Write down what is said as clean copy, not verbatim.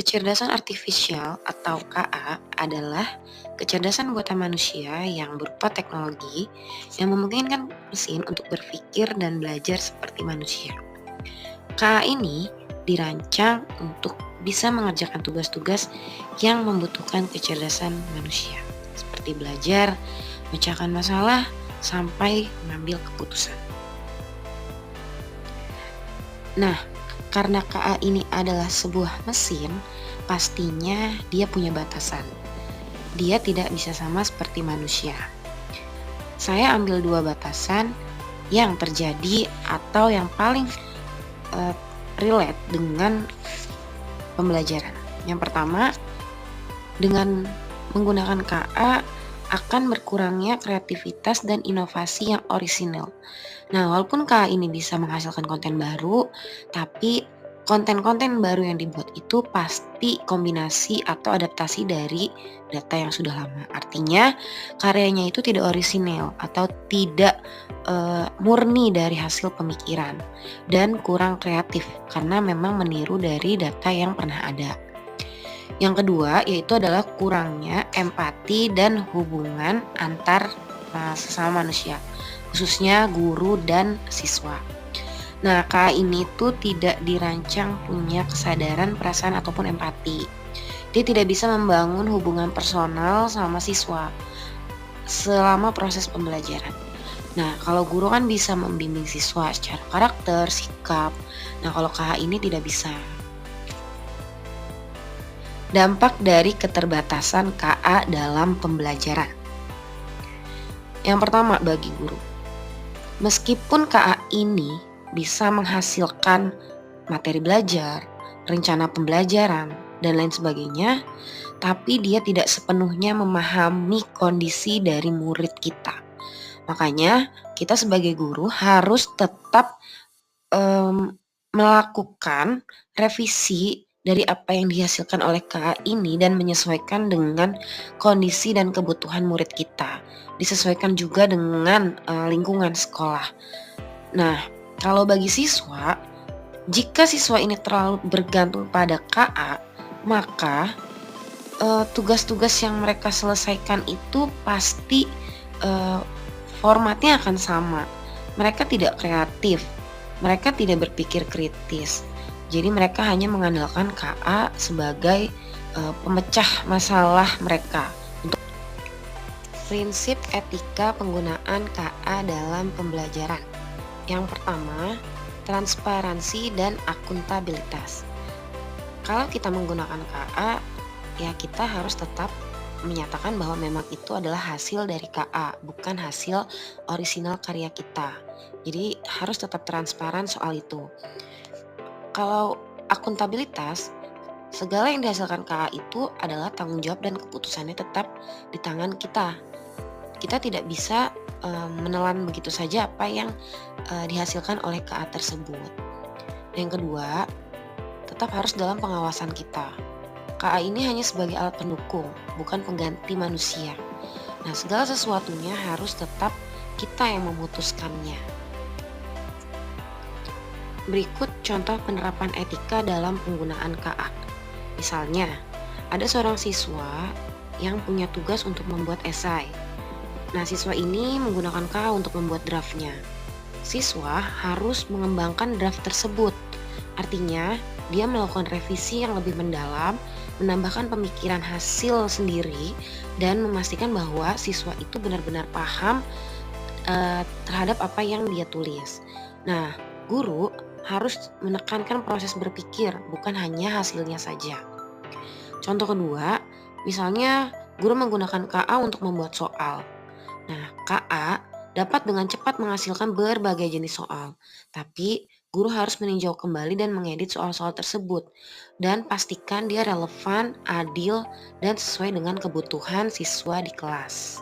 Kecerdasan artifisial atau KA adalah kecerdasan buatan manusia yang berupa teknologi yang memungkinkan mesin untuk berpikir dan belajar seperti manusia. KA ini dirancang untuk bisa mengerjakan tugas-tugas yang membutuhkan kecerdasan manusia, seperti belajar, memecahkan masalah, sampai mengambil keputusan. Nah, karena KA ini adalah sebuah mesin, pastinya dia punya batasan. Dia tidak bisa sama seperti manusia. Saya ambil dua batasan yang terjadi atau yang paling eh, relate dengan pembelajaran. Yang pertama, dengan menggunakan KA akan berkurangnya kreativitas dan inovasi yang orisinal. Nah, walaupun KA ini bisa menghasilkan konten baru, tapi konten-konten baru yang dibuat itu pasti kombinasi atau adaptasi dari data yang sudah lama. Artinya, karyanya itu tidak orisinal atau tidak murni dari hasil pemikiran dan kurang kreatif karena memang meniru dari data yang pernah ada. Yang kedua yaitu adalah kurangnya empati dan hubungan antar sesama manusia, khususnya guru dan siswa. Nah, KA ini tuh tidak dirancang punya kesadaran, perasaan ataupun empati. Dia tidak bisa membangun hubungan personal sama siswa selama proses pembelajaran. Nah, kalau guru kan bisa membimbing siswa secara karakter, sikap. Nah, kalau KA ini tidak bisa. Dampak dari keterbatasan KA dalam pembelajaran. Yang pertama bagi guru, meskipun KA ini bisa menghasilkan materi belajar, rencana pembelajaran, dan lain sebagainya, tapi dia tidak sepenuhnya memahami kondisi dari murid kita. Makanya kita sebagai guru harus tetap melakukan revisi dari apa yang dihasilkan oleh KA ini dan menyesuaikan dengan kondisi dan kebutuhan murid kita. Disesuaikan juga dengan lingkungan sekolah. Nah, kalau bagi siswa, jika siswa ini terlalu bergantung pada KA, maka tugas-tugas yang mereka selesaikan itu pasti formatnya akan sama. Mereka tidak kreatif, mereka tidak berpikir kritis. Jadi mereka hanya mengandalkan KA sebagai pemecah masalah mereka. Prinsip etika penggunaan KA dalam pembelajaran. Yang pertama, transparansi dan akuntabilitas. Kalau kita menggunakan KA, ya kita harus tetap menyatakan bahwa memang itu adalah hasil dari KA, bukan hasil orisinal karya kita. Jadi harus tetap transparan soal itu. Kalau akuntabilitas, segala yang dihasilkan KA itu adalah tanggung jawab dan keputusannya tetap di tangan kita. Kita tidak bisa menelan begitu saja apa yang dihasilkan oleh KA tersebut. Yang kedua, tetap harus dalam pengawasan kita. KA ini hanya sebagai alat pendukung, bukan pengganti manusia. Nah, segala sesuatunya harus tetap kita yang memutuskannya. Berikut contoh penerapan etika dalam penggunaan KA. Misalnya, ada seorang siswa yang punya tugas untuk membuat esai. Nah, siswa ini menggunakan KA untuk membuat draftnya. Siswa harus mengembangkan draft tersebut. Artinya, dia melakukan revisi yang lebih mendalam, menambahkan pemikiran hasil sendiri, dan memastikan bahwa siswa itu benar-benar paham terhadap apa yang dia tulis. Nah, guru harus menekankan proses berpikir, bukan hanya hasilnya saja. Contoh kedua, misalnya guru menggunakan KA untuk membuat soal. Nah, KA dapat dengan cepat menghasilkan berbagai jenis soal, tapi guru harus meninjau kembali dan mengedit soal-soal tersebut, dan pastikan dia relevan, adil, dan sesuai dengan kebutuhan siswa di kelas.